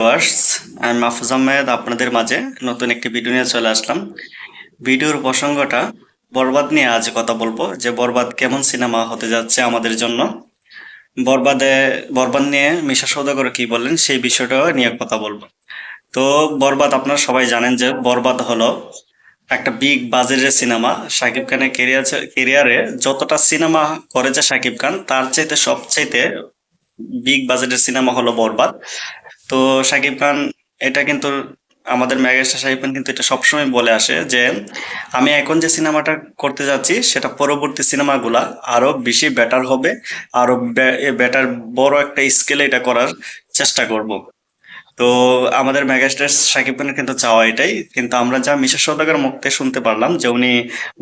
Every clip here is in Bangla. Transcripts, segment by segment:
ভিউয়ার্স, আমি মাহফুজ আহমেদ আপনাদের মাঝে নতুন একটি ভিডিও নিয়ে চলে আসলাম। ভিডিওর প্রসঙ্গটা বরবাদ নিয়ে আজ কথা বলবো যে বরবাদ কেমন সিনেমা হতে যাচ্ছে আমাদের জন্য। বরবাদে বরবাদ নিয়ে মিশা সওদাগর কি বললেন সেই বিষয়টা নিয়ে কথা বলবো। তো বরবাদ আপনারা সবাই জানেন যে বরবাদ হলো একটা বিগ বাজেটের সিনেমা। শাকিব খানের কেরিয়ারে যতটা সিনেমা করেছে শাকিব খান তার চাইতে সবচাইতে বিগ বাজেটের সিনেমা হলো বরবাদ। তো শাকিব খান এটা কিন্তু আমাদের মেগাস্টার শাকিব খান কিন্তু এটা সবসময় বলে আসে যে আমি এখন যে সিনেমাটা করতে যাচ্ছি সেটা পরবর্তী সিনেমাগুলা আরো বেশি বেটার হবে, আরো বেটার বড় একটা স্কেলে এটা করার চেষ্টা করব। তো আমাদের মেগাস্টার শাকিব খানের কিন্তু চাওয়া এটাই, কিন্তু আমরা যা মিশা সওদাগর মুখ থেকে শুনতে পারলাম যে উনি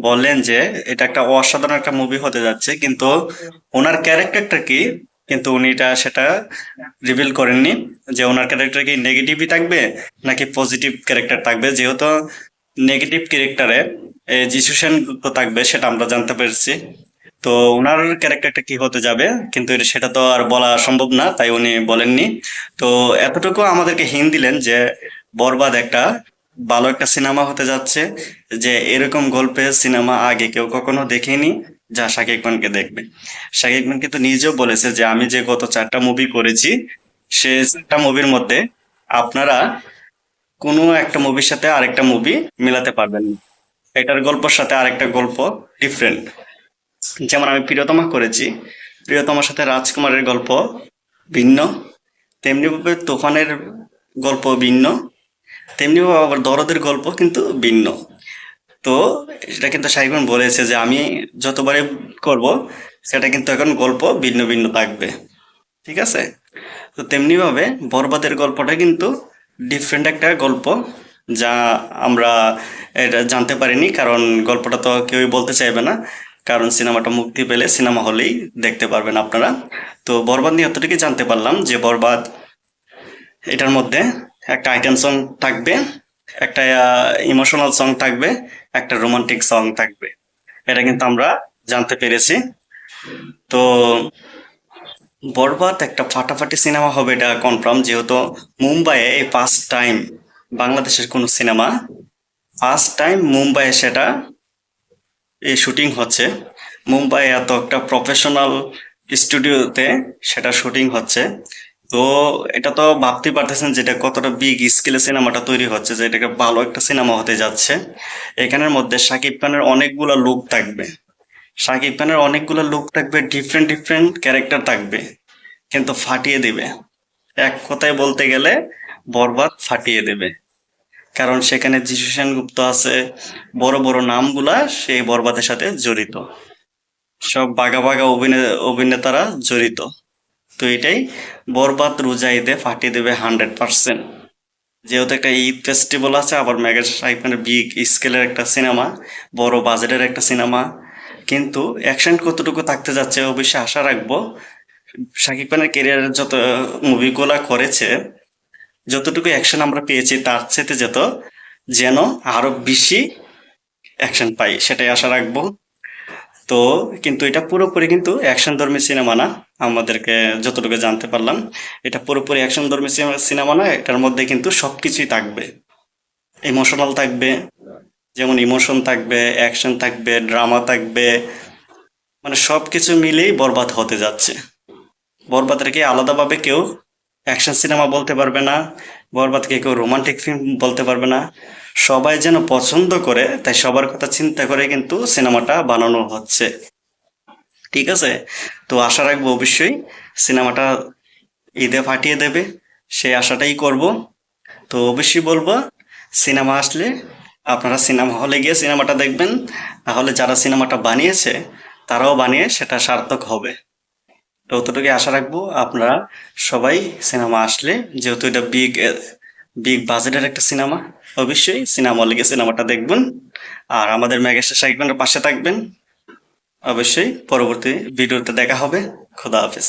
বললেন যে এটা একটা অসাধারণ একটা মুভি হতে যাচ্ছে, কিন্তু ওনার ক্যারেক্টারটা কি কিন্তু উনি সেটা রিভিল করেননি যে ওনার ক্যারেক্টার কি নেগেটিভই থাকবে নাকি পজিটিভ ক্যারেক্টার থাকবে। যেহেতু নেগেটিভ ক্যারেক্টারে যিশু সেন তো থাকবে সেটা আমরা জানতে পেরেছি। তো ওনার ক্যারেক্টারটা কি হতে যাবে কিন্তু সেটা তো আর বলা সম্ভব না, তাই উনি বলেননি। তো এতটুকু আমাদেরকে হিন্ট দিলেন যে বরবাদ একটা ভালো একটা সিনেমা হতে যাচ্ছে, যে এরকম গল্পের সিনেমা আগে কেউ কখনো দেখেনি যা শাকিব খানকে দেখবে। শাকিব খান কিন্তু নিজেও বলেছে যে আমি যে গত 4টা মুভি করেছি সে 4টা মুভির মধ্যে আপনারা কোনো একটা মুভির সাথে আরেকটা মুভি মিলাতে পারবেন না, এটার গল্পের সাথে আরেকটা গল্প ডিফারেন্ট। যেমন আমি প্রিয়তমা করেছি, প্রিয়তমার সাথে রাজকুমারের গল্প ভিন্ন, তেমনি ভাবে তুফানের গল্প ভিন্ন, তেমনি ভাবে আবার দরদের গল্প কিন্তু ভিন্ন। তো সেটা কিন্তু শাকিব খান বলেছে যে আমি যতবারই করব সেটা কিন্তু এখন গল্প ভিন্ন ভিন্ন থাকবে। ঠিক আছে? তো তেমনি ভাবে বরবাদের গল্পটা কিন্তু ডিফারেন্ট একটা গল্প, যা আমরা এটা জানতে পারিনি, কারণ গল্পটা তো কেউই বলতে চাইবে না, কারণ সিনেমাটা মুক্তি পেলে সিনেমা হলেই দেখতে পারবেন আপনারা। তো বরবাদ নিয়ে এতটুকু জানতে পারলাম যে বরবাদ এটার মধ্যে একটা আইটেম সং থাকবে, একটা ইমোশনাল সং থাকবে, একটা রোমান্টিক সং থাকবে, এটা কিন্তু আমরা জানতে পেরেছি। তো বরবাদ একটা ফাটাফাটি সিনেমা হবে এটা কনফার্ম, যেহেতু মুম্বাইয়ে এই ফার্স্ট টাইম বাংলাদেশের কোনো সিনেমা ফার্স্ট টাইম মুম্বাইয়ে সেটা এই শুটিং হচ্ছে। মুম্বাই এত একটা প্রফেশনাল স্টুডিওতে সেটা শুটিং হচ্ছে। তো এটা তো ভাবতেই পারতেছেন যেটা কতটা বিগ স্কেলে সিনেমাটা তৈরি হচ্ছে, যে এটাকে ভালো একটা সিনেমা হতে যাচ্ছে। এখানের মধ্যে শাকিব খানের অনেকগুলো লুক থাকবে, শাকিব খানের অনেকগুলো লুক থাকবে, ডিফারেন্ট ডিফারেন্ট ক্যারেক্টার থাকবে, কিন্তু ফাটিয়ে দিবে। এক কথায় বলতে গেলে বরবাদ ফাটিয়ে দেবে, কারণ সেখানে যিশু সেনগুপ্ত আছে, বড় বড় নামগুলা সেই বরবাদের সাথে জড়িত, সব বাঘা বাঘা অভিনেতারা জড়িত। তো এটাই বরবাদ রোজা ঈদে ফাটিয়ে দেবে 100%। যেহেতু একটা ঈদ ফেস্টিভ্যাল আছে, আবার মেগা শাকিব খানের বিগ স্কেলের একটা সিনেমা, বড় বাজেটের একটা সিনেমা, কিন্তু অ্যাকশন কতটুকু থাকতে যাচ্ছে অবশ্যই আশা রাখবো। শাকিব খানের কেরিয়ারের যত মুভিগুলা করেছে, যতটুকু অ্যাকশন আমরা পেয়েছি তার চেয়ে যেন আরো বেশি অ্যাকশন পাই সেটাই আশা রাখবো। তো কিন্তু এটা পুরোপুরি কিন্তু অ্যাকশন ধর্মী সিনেমা না, আমাদেরকে যতটুকু জানতে পারলাম এটা পুরোপুরি অ্যাকশন ধর্মী সিনেমা না, এটার মধ্যে কিন্তু সবকিছুই থাকবে, ইমোশনাল থাকবে, যেমন ইমোশন থাকবে, অ্যাকশন থাকবে, ড্রামা থাকবে, মানে সবকিছু মিলেই বরবাদ হতে যাচ্ছে। বরবাদকে আলাদাভাবে কেউ অ্যাকশন সিনেমা বলতে পারবে না, বরবাদকে কেউ রোমান্টিক ফিল্ম বলতে পারবে না। সবাই যেন পছন্দ করে, তাই সবার কথা চিন্তা করে কিন্তু সিনেমাটা বানানো হচ্ছে। ঠিক আছে? তো আশা রাখবো অবশ্যই সিনেমাটা ঈদে ফাটিয়ে দেবে, সেই আশাটাই করব। তো অবশ্যই বলবো সিনেমা আসলে আপনারা সিনেমা হলে গিয়ে সিনেমাটা দেখবেন, তাহলে যারা সিনেমাটা বানিয়েছে তারাও বানিয়ে সেটা সার্থক হবে। তো অতটুকু আশা রাখবো আপনারা সবাই সিনেমা আসলে, যেহেতু এটা বিগ বিগ বাজেটের একটা সিনেমা, অবশ্যই সিনেমা হলে গিয়ে সিনেমাটা দেখবেন। আর আমাদের মেগাস্টার শাকিব খানের পাশে থাকবেন। অবশ্যই পরবর্তী ভিডিওতে দেখা হবে। খোদা হাফেজ।